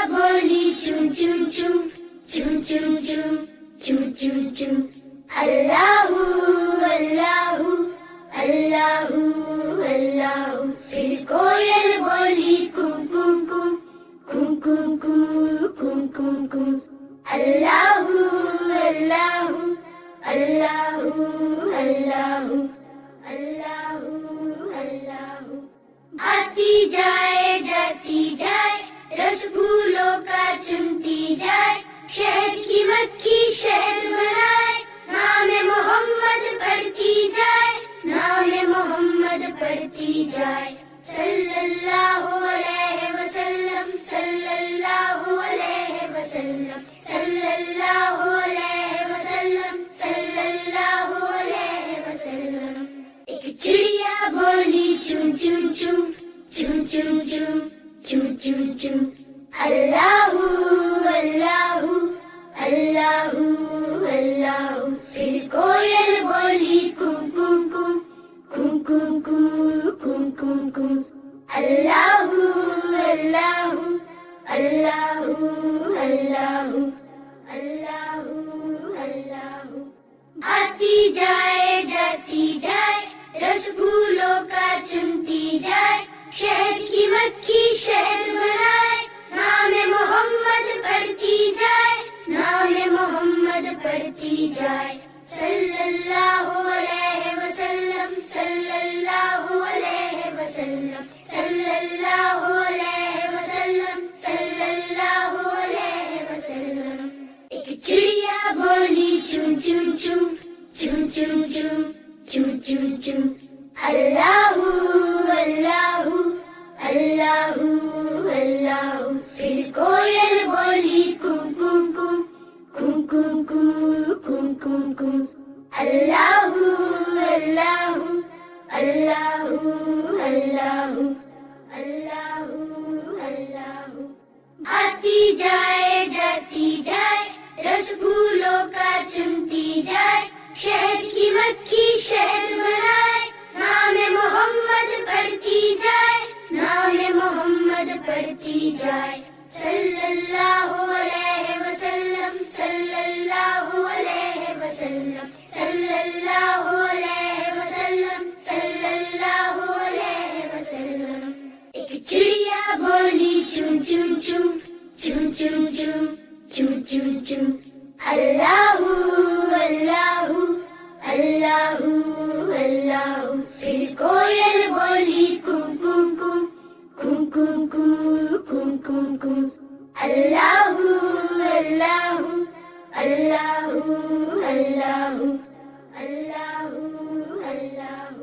بولی چوں چوں چوں چوں چوں چوں چوں چوں چوں اللہ اللہ اللہ اللہ پھر کوئل بولی کو کو کو کو کو کو کو کو اللہ اللہ اللہ اللہ اللہ اللہ آتی جائے جاتی جائے رس پھولوں کا چنتی جائے شہد کی مکھی شہد بنائے نام محمد پڑھتی جائے نام محمد پڑھتی جائے صلی اللہ علیہ وسلم صلی اللہ علیہ وسلم صلی اللہ علیہ وسلم صلی اللہ علیہ وسلم ایک چڑیا بولی چوں چوں چوں چوں چوں چوں چوں چوں چوں اللہ اللہ اللہ اللہ پھر کوئل بولی کو کو کو کو کو کو کو کو کو اللہ اللہ اللہ اللہ اللہ اللہ آتی جائے جاتی جائے رس پھولوں کا چنتی جائے شہد کی مکھی شہد بنائے نام محمد پڑھتی جائے نام محمد پڑھتی جائے صلی اللہ علیہ وسلم صلی اللہ علیہ وسلم صلی اللہ علیہ وسلم صلی اللہ علیہ وسلم ایک چڑیا بولی چوں چوں چوں چوں چوں چوں چوں چوں چوں اللہ اللہ اللہ اللہ پھر کوئل بولی کو کو کو کو کو کو کو کو کو اللہ اللہ اللہ اللہ اللہ اللہ آتی جائے جاتی جائے رس پھولوں کا چنتی جائے شہد کی مکھی شہد بنائے نام محمد پڑھتی جائے نام محمد پڑھتی جائے صلی اللہ علیہ وسلم صلی اللہ علیہ وسلم صلی اللہ علیہ وسلم صلی اللہ علیہ وسلم ایک چڑیا بولی چوں چوں چوں چوں چوں چوں چوں چوں چوں اللہ اللہ اللہ اللہ پھر کوئل بولی کو کو کو کو کو کو کو کو کو اللہ اللہ اللہ اللہ اللہ اللہ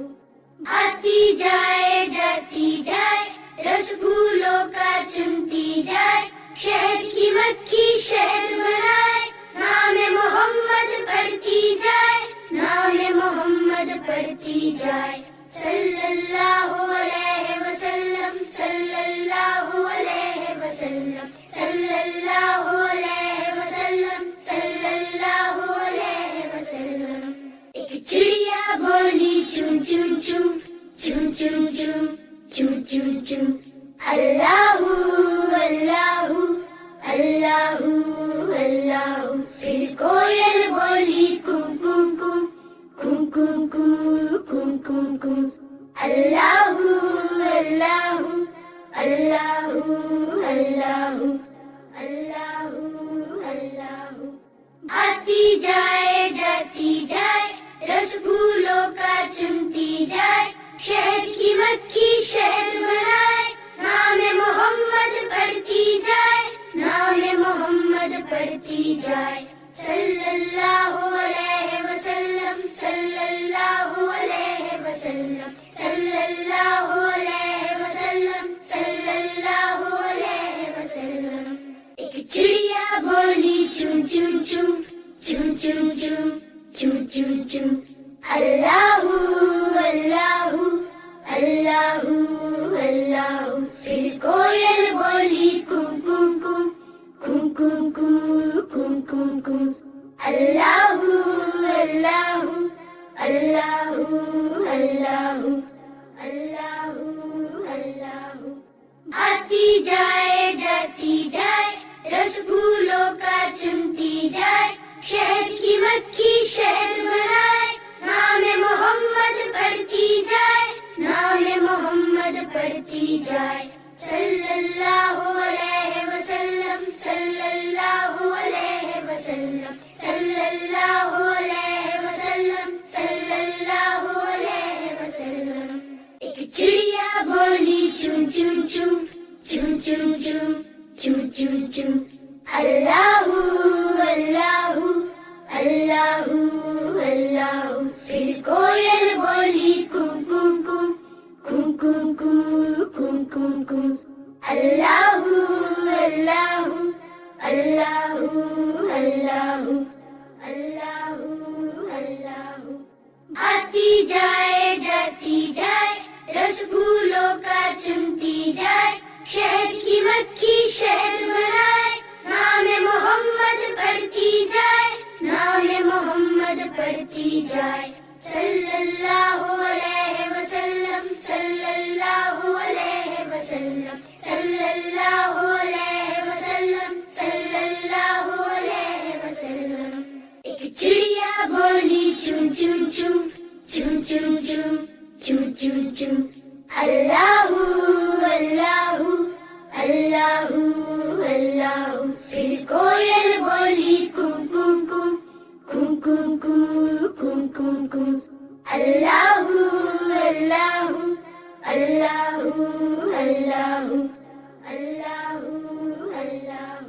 آتی جائے جاتی جائے رس پھولوں کا چنتی جائے شہد کی مکھی شہد بنائے نام محمد پڑھتی جائے نام محمد پڑھتی جائے صلی اللہ علیہ وسلم صلی اللہ علیہ وسلم صلی اللہ علیہ وسلم صلی اللہ علیہ وسلم ایک چڑیا بولی چوں چوں چوں چوں چوں چوں چوں چوں چوں اللہ اللہ اللہ اللہ پھر کوئل بولی کو کو کو کو کو کو کو کو کو اللہ اللہ اللہ اللہ اللہ اللہ آتی جائے جاتی جائے رس پھولوں کا چنتی جائے شہد کی مکھی شہد بنائے نام محمد پڑھتی جائے نام محمد پڑھتی جائے صلی اللہ علیہ وسلم صلی اللہ علیہ وسلم صلی اللہ علیہ وسلم صلی اللہ علیہ وسلم ایک چڑیا بولی چوں چوں چوں چوں چوں چوں چوں چوں چوں اللہ اللہ اللہ اللہ پھر کوئل بولی کو کو کو کو کو کو کو کو کو اللہ اللہ اللہ اللہ اللہ اللہ آتی جائے جاتی جائے شہد بنائے، نام محمد پڑھتی جائے، نام محمد پڑھتی جائے، صلی اللہ علیہ وسلم، صلی اللہ علیہ وسلم، صلی اللہ علیہ وسلم، صلی اللہ علیہ وسلم۔ ایک چڑیا بولی چون چون چون چون چون چون چون چون چون، اللہ اللہ اللہ اللہ۔ پھر کوئل بولی کون کون کون کون کون کون کون کون کون، اللہ اللہ اللہ اللہ اللہ اللہ۔ آتی جائے جاتی جائے، رس پھولوں کا چنتی جائے، شہد کی مکھی شہد بنائے، نام محمد پڑھتی جائے، نام محمد پڑھتی جائے، صلی اللہ علیہ وسلم، صلی اللہ علیہ وسلم، صلی اللہ علیہ وسلم، صلی اللہ علیہ وسلم۔ ایک چڑیا بولی چون چون چون چون چون چون چون چون چون، اللہ اللہ اللہ اللہ۔ پھر کوئل بولی کون کون کون کون کون کون کون کون کون، اللہ اللہ اللہ اللہ اللہ اللہ۔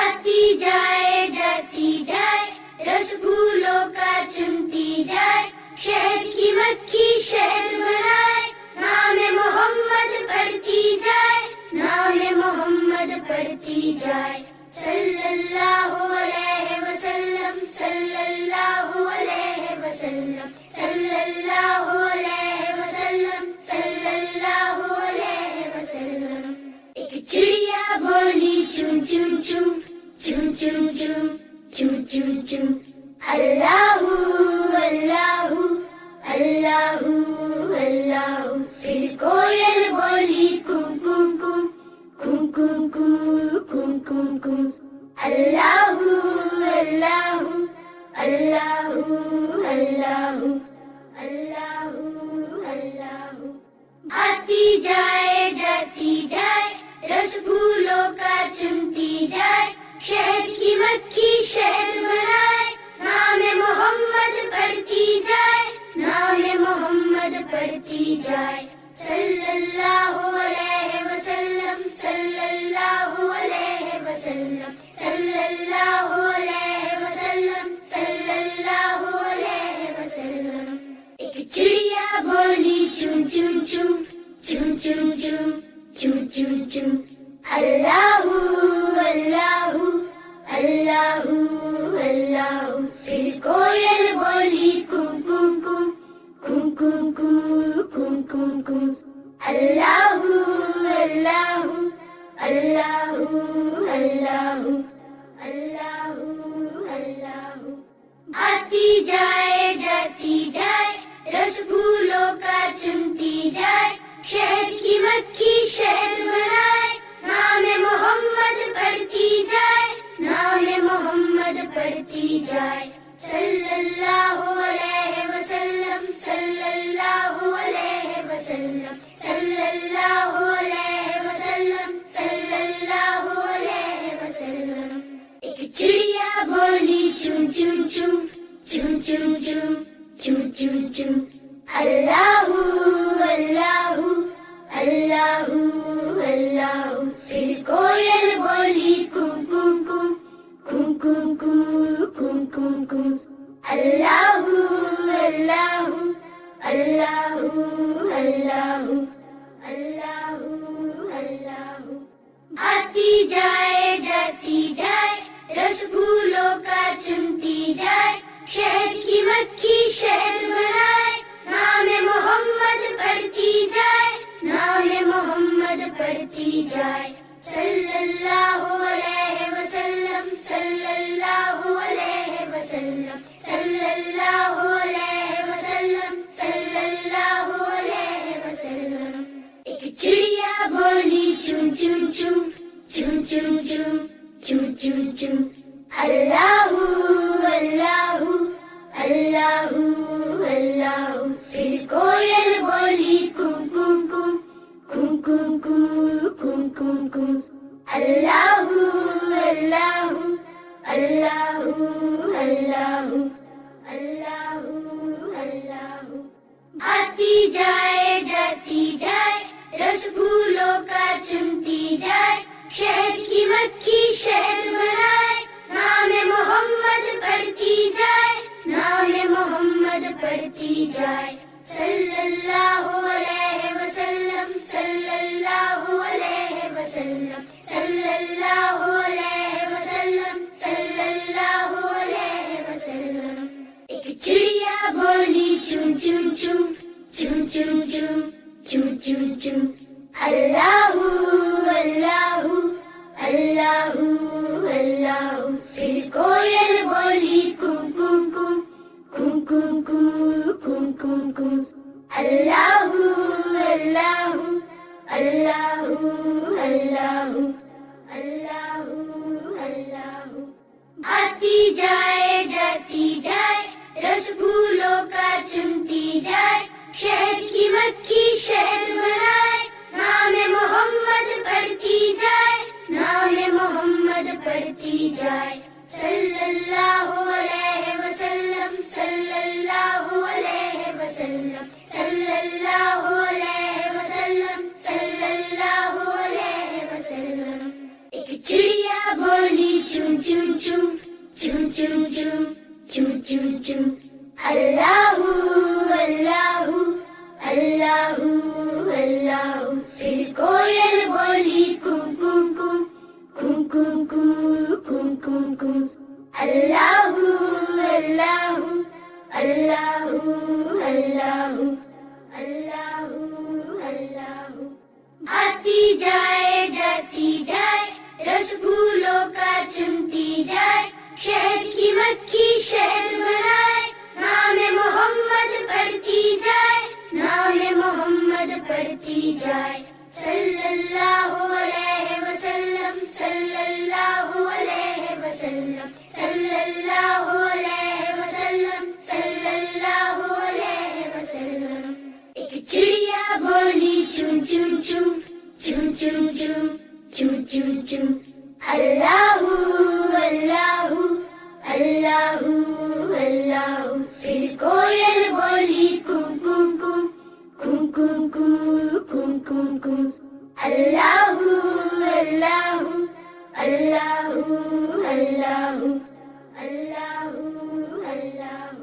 آتی جائے جاتی جائے، رس پھولوں کا چنتی جائے، شہد کی مکھی شہد بنائے، نام محمد پڑھتی جائے، نام محمد پڑھتی جائے، صلی اللہ علیہ وسلم، صلی اللہ علیہ وسلم، صلی اللہ علیہ وسلم، صلی اللہ علیہ وسلم۔ ایک چڑیا بولی چون چون چون چون چون چون چون چون چون، اللہ اللہ اللہ اللہ۔ پھر کوئل بولی کون کون کون کون کون کون کون کون کون، اللہ اللہ اللہ اللہ اللہ اللہ۔ آتی جائے جاتی جائے، رس پھولوں کا چنتی جائے، شہد کی مکھی شہد بنائے، نام محمد پڑھتی جائے، نام محمد پڑھتی جائے، صلی اللہ علیہ وسلم، صلی اللہ علیہ وسلم، صلی اللہ علیہ وسلم، صلی اللہ علیہ وسلم۔ ایک چڑیا بولی چون چون چون چون چون چون چون چون چون، اللہ اللہ اللہ اللہ۔ پھر کوئل بولی کون کون کون کون کون کون کون کون کون، اللہ اللہ اللہ اللہ اللہ اللہ۔ آتی جائے جاتی جائے، رس پھولوں کا چنتی جائے، شہد کی مکھی شہد بنائے، نام محمد پڑھتی جائے، نام محمد پڑھتی جائے، صلی اللہ علیہ وسلم، صلی اللہ علیہ وسلم، صلی اللہ علیہ وسلم، صلی اللہ علیہ وسلم۔ ایک چڑیا بولی چون چون چون چون چون چون چون چون چون، اللہ اللہ اللہ اللہ۔ پھر کوئل بولی کون کون کون کون کون کون کون کون کون، اللہ اللہ اللہ اللہ اللہ اللہ۔ آتی جائے جاتی جائے، رس پھولوں کا چنتی جائے، شہد کی مکھی شہد بنائے، نام محمد پڑھتی جائے، نام محمد پڑھتی جائے، صلی اللہ علیہ وسلم، صلی اللہ علیہ وسلم، صلی اللہ علیہ وسلم، صلی اللہ علیہ وسلم۔ ایک چڑیا بولی چون چون چون چون چون چون چون چون چون، اللہ اللہ اللہ اللہ، پھر کوئل بولی کم کم کم کم کم کم کم کم، اللہ اللہ اللہ اللہ اللہ اللہ۔ آتی جائے جاتی جائے، رس پھولوں کا چنتی جائے، شہد کی مکھی شہد بنائے، نام محمد پڑھتی جائے، نام محمد پڑھتی جائے، صلی اللہ علیہ وسلم صلی اللہ علیہ وسلم صلی اللہ علیہ وسلم صلی اللہ علیہ وسلم۔ ایک چڑیا بولی چون چون چون چون چون چون چون چون چون، اللہ اللہ اللہ اللہ، پھر کوئل بولی کم کم کم کم کم کم کم کم، اللہ اللہ اللہ اللہ اللہ اللہ۔ آتی جائے جاتی جائے، رس پھولوں کا چنتی جائے، شہد کی مکھی شہد بنائے، نام محمد پڑھتی جائے، نام محمد پڑھتی جائے، صلی اللہ علیہ وسلم صلی اللہ علیہ وسلم صلی اللہ علیہ وسلم صلی اللہ علیہ وسلم۔ ایک چڑیا بولی چون چون چون چون چون چون چون چون چون، اللہ اللہ اللہ اللہ، پھر کوئل بولی کم کم کم کم کم کم کم کم، اللہ اللہ اللہ اللہ اللہ اللہ۔ آتی جائے جاتی جائے، رس پھولوں کا چنتی جائے، شہد کی مکھی شہد بنائے، نام محمد پڑھتی جائے، نام محمد پڑھتی جائے، صلی اللہ علیہ وسلم صلی اللہ علیہ وسلم صلی اللہ علیہ وسلم صلی اللہ علیہ وسلم۔ ایک چڑیا بولی چون چون چون چون چون چون چون چون چون، اللہ اللہ اللہ اللہ، پھر کوئل بولی کم کم کم کم کم کم کم کم، اللہ اللہ اللہ اللہ اللہ اللہ۔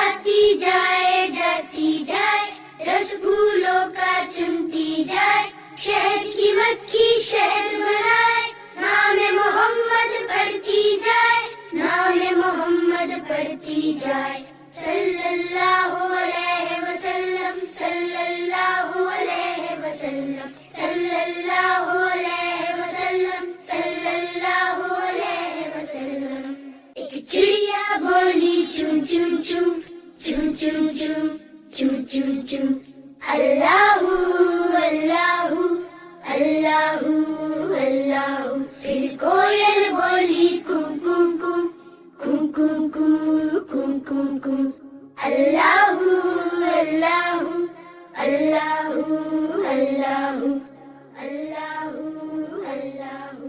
آتی جائے جاتی جائے، رس پھولوں کا چنتی جائے، شہد کی مکھی شہد بنائے، نام محمد پڑھتی جائے، نام محمد پڑھتی جائے، صلی اللہ علیہ وسلم صلی اللہ علیہ وسلم صلی اللہ علیہ وسلم صلی اللہ علیہ وسلم۔ ایک چڑیا بولی چون چون چون چون چون چون چون چون چون، اللہ اللہ اللہ اللہ، پھر کوئل بولی کم کم کم کم کم کم کم کم، اللہ اللہ اللہ اللہ اللہ اللہ۔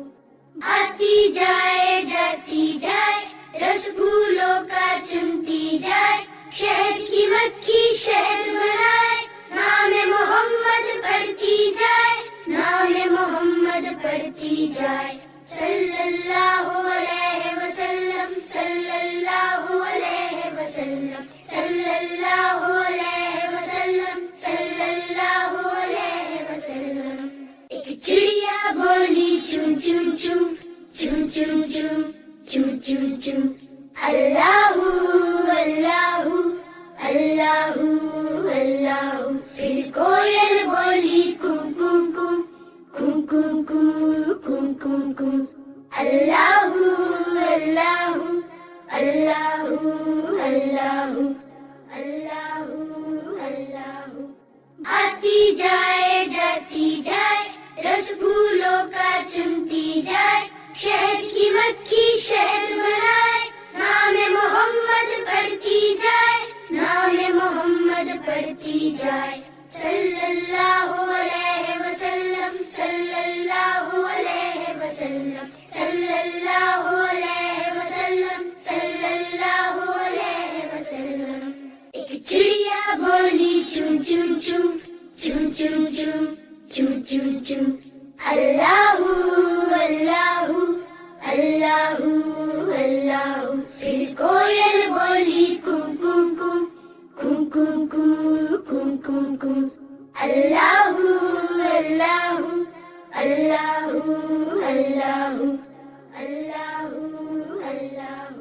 آتی جائے جاتی جائے، رس پھولوں کا چنتی جائے، شہد کی مکھی شہد بنائے، نام محمد پڑھتی جائے، نام محمد پڑھتی جائے، صلی اللہ علیہ وسلم صلی اللہ علیہ وسلم صلی اللہ علیہ وسلم صلی اللہ علیہ وسلم۔ ایک چڑیا بولی چون چون چون چون چون چون چون چون چون، اللہ اللہ اللہ اللہ، پھر کوئل بولی کم کم کم کم کم کم کم کم، اللہ اللہ اللہ اللہ اللہ اللہ۔ جائے صلی اللہ علیہ وسلم صلی اللہ علیہ وسلم صلی اللہ علیہ وسلم صلی اللہ علیہ وسلم ایک چڑیا بولی چون چون چون چون چون چون چون چون چون اللہ اللہ اللہ اللہ پھر کوئل بولی کم کم کم کم کم کم کم کم کم اللہ اللہ اللہ اللہ اللہ اللہ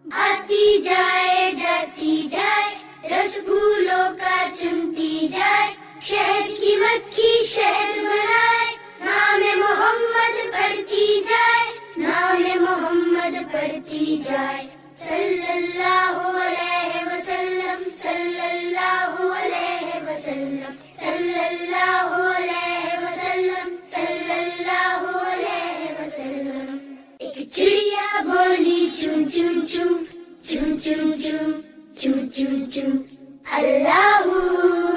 آتی جائے جاتی جائے رس پھولوں کا چمتی جائے شہد کی مکھی شہد بنائے نام محمد پڑھتی جائے نام محمد پڑھتی جائے صلی اللہ علیہ وسلم صلی اللہ علیہ وسلم صلی اللہ علیہ وسلم صلی اللہ علیہ وسلم ایک چڑیا بولی چون چون چون چون چون چون چون چون چون اللہ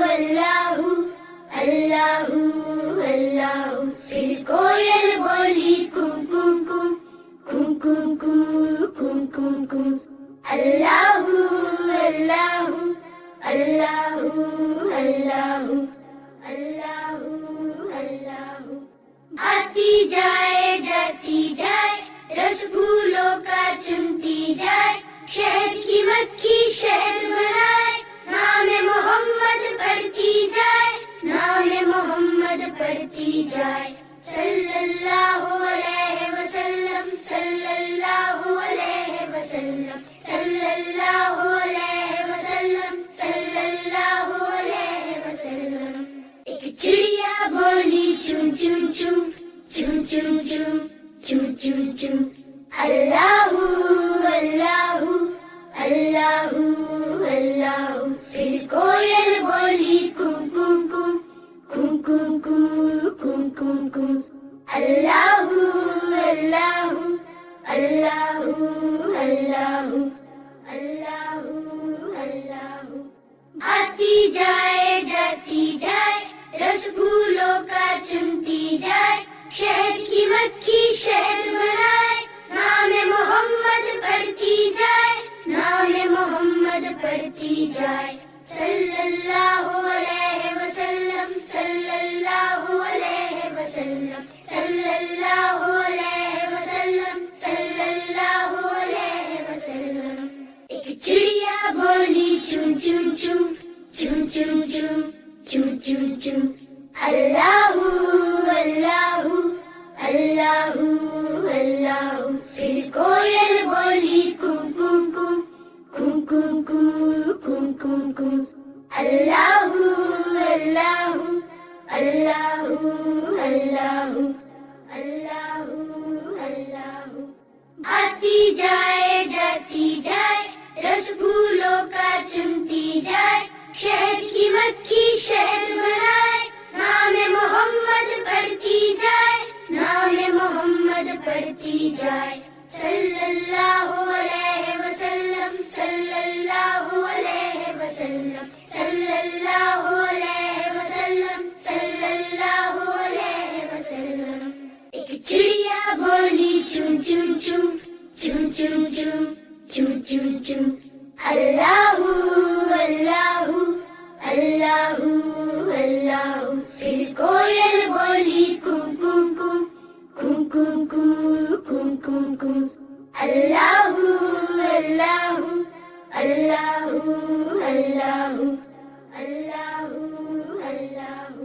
اللہ اللہ اللہ پھر کوئل بولی کم کم کم کم کم کم کم کم کم اللہ اللہ اللہ اللہ اللہ اللہ آتی جائے جاتی جائے رس پھولوں کا چمتی جائے شہد کی مکھی شہد بنائے نام محمد پڑھتی جائے نام محمد پڑھتی جائے صلی اللہ علیہ وسلم صلی اللہ علیہ وسلم صلی اللہ علیہ وسلم صلی اللہ علیہ وسلم ایک چڑیا بولی چون چون چون چون چون چون چون چون چون اللہ اللہ اللہ اللہ پھر کوئل بولی کم کم کم کم کم کم کم کم کم اللہ اللہ اللہ اللہ اللہ اللہ آتی جائے جاتی جائے رس پھولوں کا چمتی جائے شہد کی مکھی شہد بنائے نام محمد پڑھتی جائے نام محمد پڑھتی جائے صلی اللہ علیہ وسلم صلی اللہ علیہ وسلم صلی اللہ علیہ وسلم صلی اللہ علیہ وسلم ایک چڑیا بولی چون چون چون چون چون چون چون چون چون اللہ اللہ اللہ اللہ پھر کوئل بولی کم کم کم کم کم کم کم کم کم اللہ اللہ اللہ اللہ اللہ اللہ آتی جائے جاتی جائے رس پھولوں کا چمتی جائے شہد کی مکھی شہد بنائے نام محمد پڑھتی جائے نام محمد پڑھتی جائے صلی اللہ علیہ وسلم صلی اللہ علیہ وسلم صلی اللہ علیہ وسلم صلی اللہ علیہ وسلم ایک چڑیا بولی چون چون چون چون چون چون چون چون چون اللہ اللہ اللہ اللہ پھر کوئل بولی کم کم کم کم کم کم کم کم کم اللہ اللہ اللہ اللہ اللہ اللہ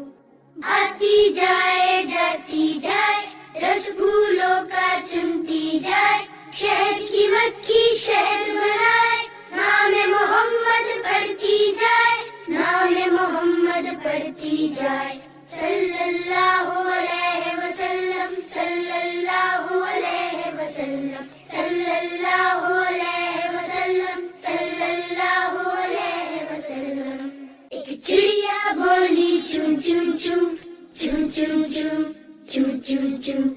آتی جائے جاتی جائے رس پھولوں کا چمتی جائے شہد کی مکھی شہد بنائے نام محمد پڑھتی جائے نام محمد پڑھتی جائے صلی اللہ علیہ وسلم صلی اللہ علیہ وسلم صلی اللہ علیہ وسلم صلی اللہ علیہ وسلم ایک چڑیا بولی چون چون چون چون چون چون چون چون چون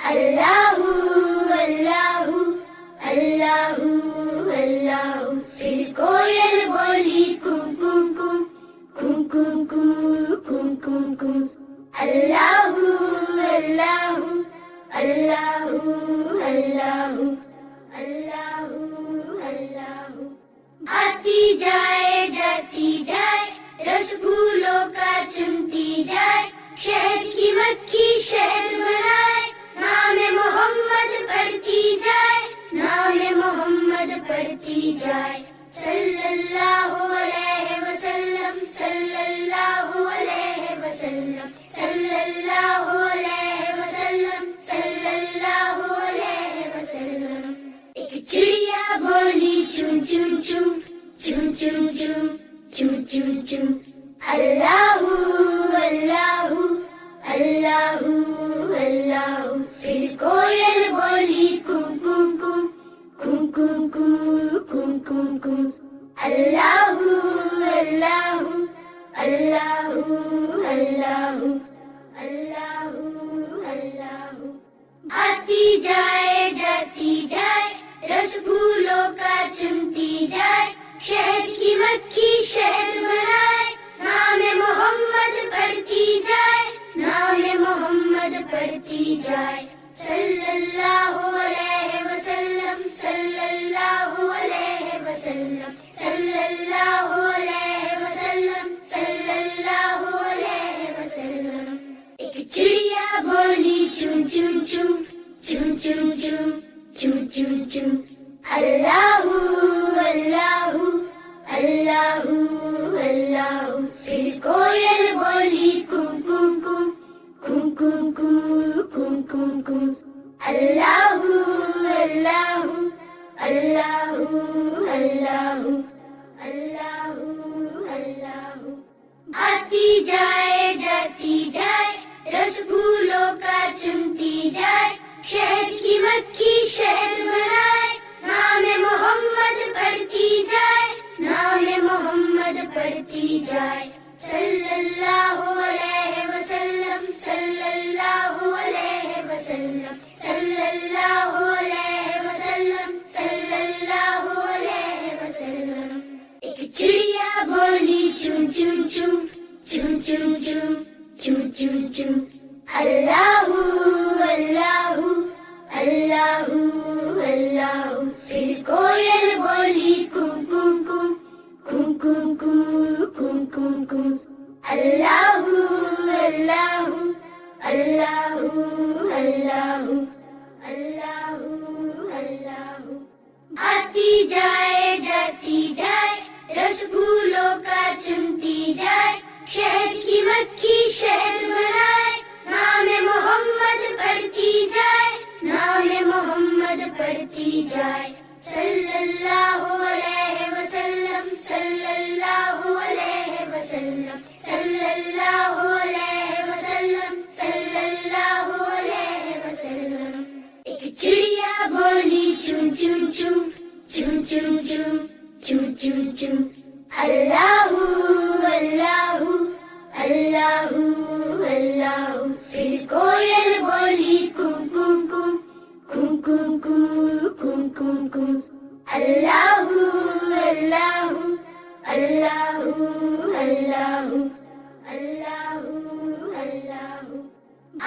اللہ اللہ اللہ اللہ پھر کوئل بولی کم کم کم کم کم آتی جائے جاتی جائے، رس پھولوں کا چنتی جائے، شہد کی مکھی شہد بنائے، نام محمد پڑھتی جائے، نام محمد پڑھتی جائے، صلی اللہ علیہ وسلم، صلی اللہ علیہ وسلم، صلی اللہ علیہ وسلم، صلی اللہ علیہ وسلم۔ ایک چڑیا بولی چون چون چون چون چون چون چون چون چون، اللہ اللہ اللہ اللہ۔ پھر کوئل بولی کون کون کون کون کون کون کون کون کون، اللہ اللہ اللہ اللہ اللہ اللہ۔ آتی جائے جاتی جائے، رس پھولوں کا چنتی جائے، شہد کی مکھی شہد بنائے، نام محمد پڑھتی جائے، نام محمد پڑھتی جائے، صلی اللہ علیہ وسلم، صلی اللہ علیہ وسلم، صلی اللہ علیہ وسلم، صلی اللہ علیہ وسلم۔ ایک چڑیا بولی چون چون چون چون چون چون چون چون چون، اللہ اللہ اللہ اللہ۔ پھر کوئل بولی کون کون کون کون کون کون کون کون کون، اللہ اللہ اللہ اللہ اللہ اللہ۔ آتی جائے جاتی جائے، رس پھولوں کا چنتی جائے، شہد کی مکھی شہد بنائے، نام محمد پڑھتی جائے، نام محمد پڑھتی جائے، صلی اللہ علیہ وسلم، صلی اللہ علیہ وسلم، صلی اللہ علیہ وسلم، صلی اللہ علیہ وسلم۔ ایک چڑیا بولی چون چون چون چون چون چون چون چون چون، اللہ اللہ اللہ اللہ۔ پھر کوئل بولی کون کون کون کون کون کون کون کون کون، اللہ اللہ اللہ اللہ اللہ اللہ۔ آتی جائے جاتی جائے، رس پھولوں کا چنتی جائے، شہد کی مکھی شہد بنائے، نام محمد پڑھتی جائے، نام محمد پڑھتی جائے، صلی اللہ علیہ وسلم، صلی اللہ علیہ وسلم، صلی اللہ علیہ وسلم، صلی اللہ علیہ وسلم۔ ایک چڑیا بولی چون چون چون چون چون چون چون چون چون، اللہ اللہ اللہ اللہ۔ پھر کوئل بولی کون کون کون کون کون کون کون کون کون، اللہ اللہ اللہ اللہ اللہ اللہ۔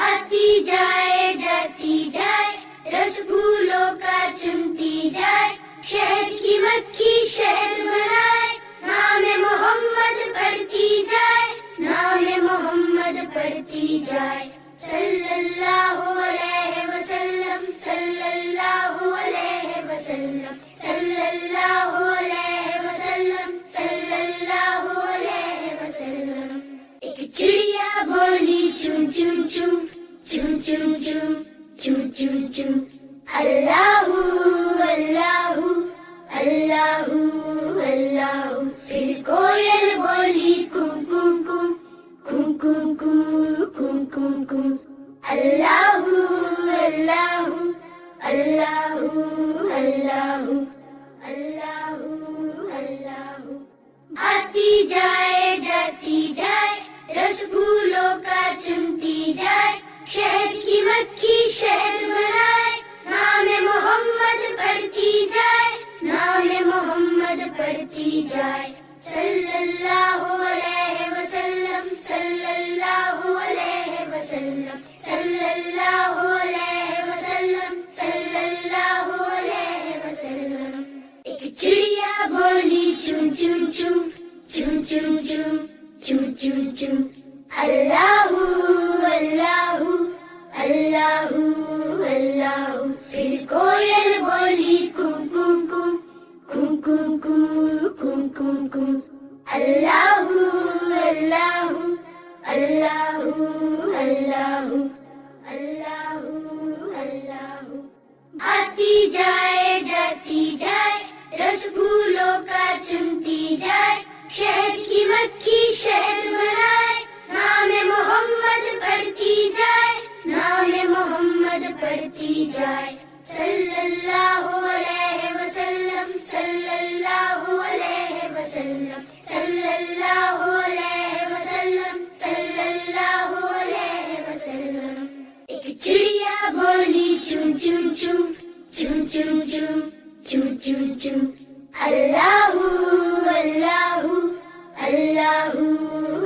آتی جائے جاتی جائے، رس پھولوں کا چنتی جائے، شہد کی مکھی شہد بنائے، نام محمد پڑھتی جائے، نام محمد پڑھتی جائے، صلی اللہ علیہ وسلم، صلی اللہ علیہ وسلم، صلی اللہ علیہ وسلم، صلی اللہ علیہ وسلم۔ ایک چڑیا بولی چون چون چون چون چون چون چون چون چون، اللہ اللہ اللہ اللہ۔ پھر کوئل بولی کون کون کون کون کون کون کون کون کون، اللہ اللہ اللہ اللہ اللہ اللہ۔ آتی جائے جاتی جائے، رس پھولوں کا چنتی جائے، شہد کی مکھی شہد بنائے، نام محمد پڑھتی جائے، نام محمد پڑھتی جائے، صلی اللہ علیہ وسلم، صلی اللہ علیہ وسلم، صلی اللہ علیہ وسلم، صلی اللہ علیہ وسلم۔ ایک چڑیا بولی چون آتی جائے جاتی جائے رس پھولوں کا چنتی جائے شہد کی مکھی شہد بنائے نام محمد پڑھتی جائے نام محمد پڑھتی جائے صلی اللہ علیہ وسلم صلی اللہ علیہ وسلم صلی اللہ علیہ وسلم صلی اللہ علیہ وسلم ایک چڑیا بولی چون چون چون چون چون چون چون چون چون اللہ اللہ اللہ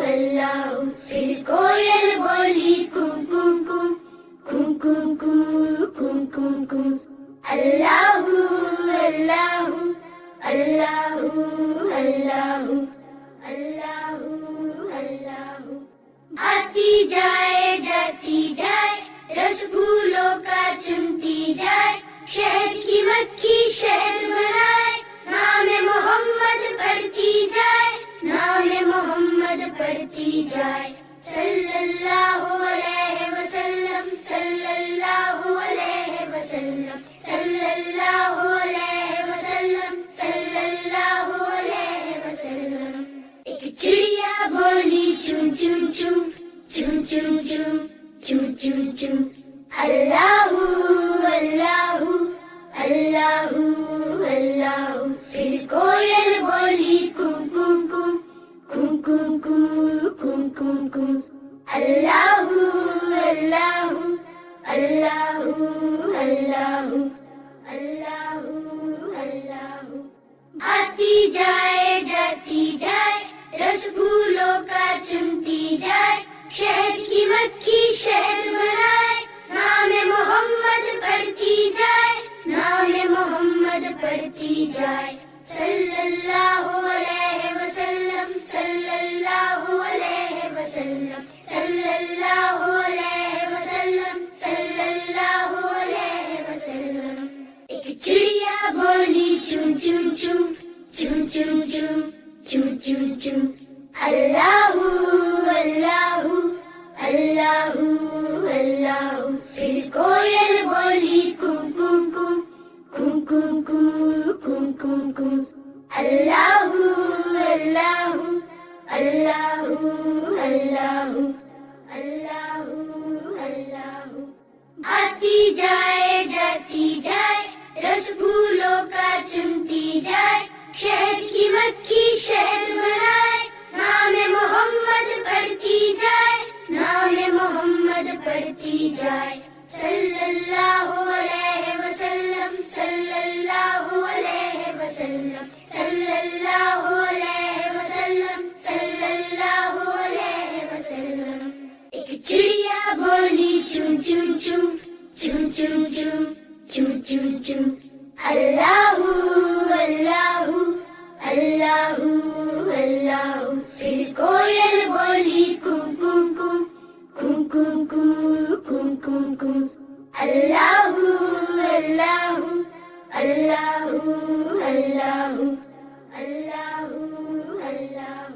اللہ پھر کوئل بولی کم کم کم کم کم کم کم کم اللہ اللہ اللہ اللہ اللہ اللہ آتی جائے جاتی جائے رس پھولوں کا چنتی جائے شہد کی مکھی شہد بنائے نام محمد پڑھتی جائے نام محمد پڑھتی جائے صلی اللہ علیہ وسلم صلی اللہ علیہ وسلم صلی اللہ علیہ وسلم صلی اللہ علیہ وسلم ایک چڑیا بولی چون چون چون چون چون چون چون چون چون اللہ اللہ اللہ اللہ پھر کوئل بولی کم کم کم کم کم کم کم کم اللہ اللہ اللہ اللہ اللہ اللہ آتی جائے جاتی جائے رس پھولوں کا چنتی جائے شہد کی مکھی شہد بنائے نام محمد پڑھتی جائے نام محمد پڑھتی جائے صلی اللہ علیہ وسلم صلی اللہ علیہ وسلم صلی اللہ علیہ وسلم صلی اللہ علیہ وسلم ایک چڑیا بولی چون چون چون چون چون چون چون چون چون اللہ اللہ اللہ اللہ پھر کوئل بولی کم کم کم کم کم کم کم کم اللہ اللہ اللہ اللہ اللہ اللہ آتی جائے جاتی جائے رس پھولوں کا چنتی جائے شہد کی مکھی شہد بنائے نام محمد پڑھتی جائے نام محمد پڑھتی جائے صلی اللہ علیہ وسلم صلی اللہ علیہ وسلم صلی اللہ علیہ وسلم صلی اللہ علیہ وسلم ایک چڑیا بولی چون چون چون چون چون چون چون چون چون اللہ اللہ اللہ اللہ پھر کوئل بولی کم کم کم کم کم کم کم کم اللہ اللہ اللہ اللہ اللہ اللہ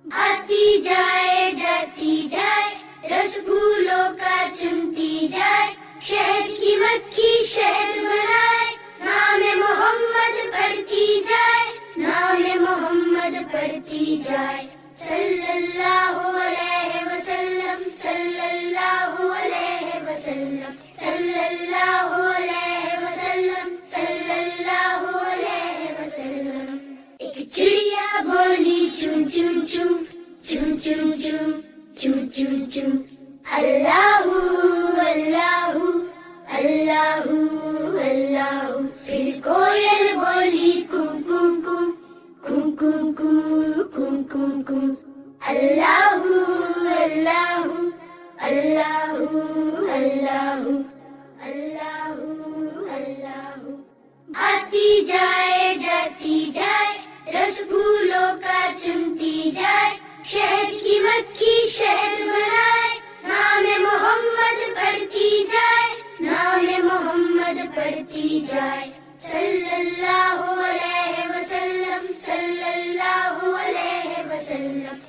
آتی جائے جاتی جائے رس پھولوں کا چنتی جائے شہد کی مکھی شہد بنائے نام محمد پڑھتی جائے نام محمد پڑھتی جائے صلی اللہ علیہ وسلم صلی اللہ علیہ وسلم صلی اللہ علیہ وسلم صلی اللہ علیہ وسلم ایک چڑیا بولی چون چون چون چون چون چون چون چون چون اللہ اللہ اللہ اللہ پھر کوئل بولی کم کم کم کم کم کم کم کم اللہ اللہ اللہ اللہ اللہ اللہ آتی جائے جاتی جائے رس پھولوں کا چنتی جائے شہد کی مکھی شہد بنائے نام محمد پڑھتی جائے نام محمد پڑھتی جائے صلی اللہ علیہ وسلم صلی اللہ علیہ وسلم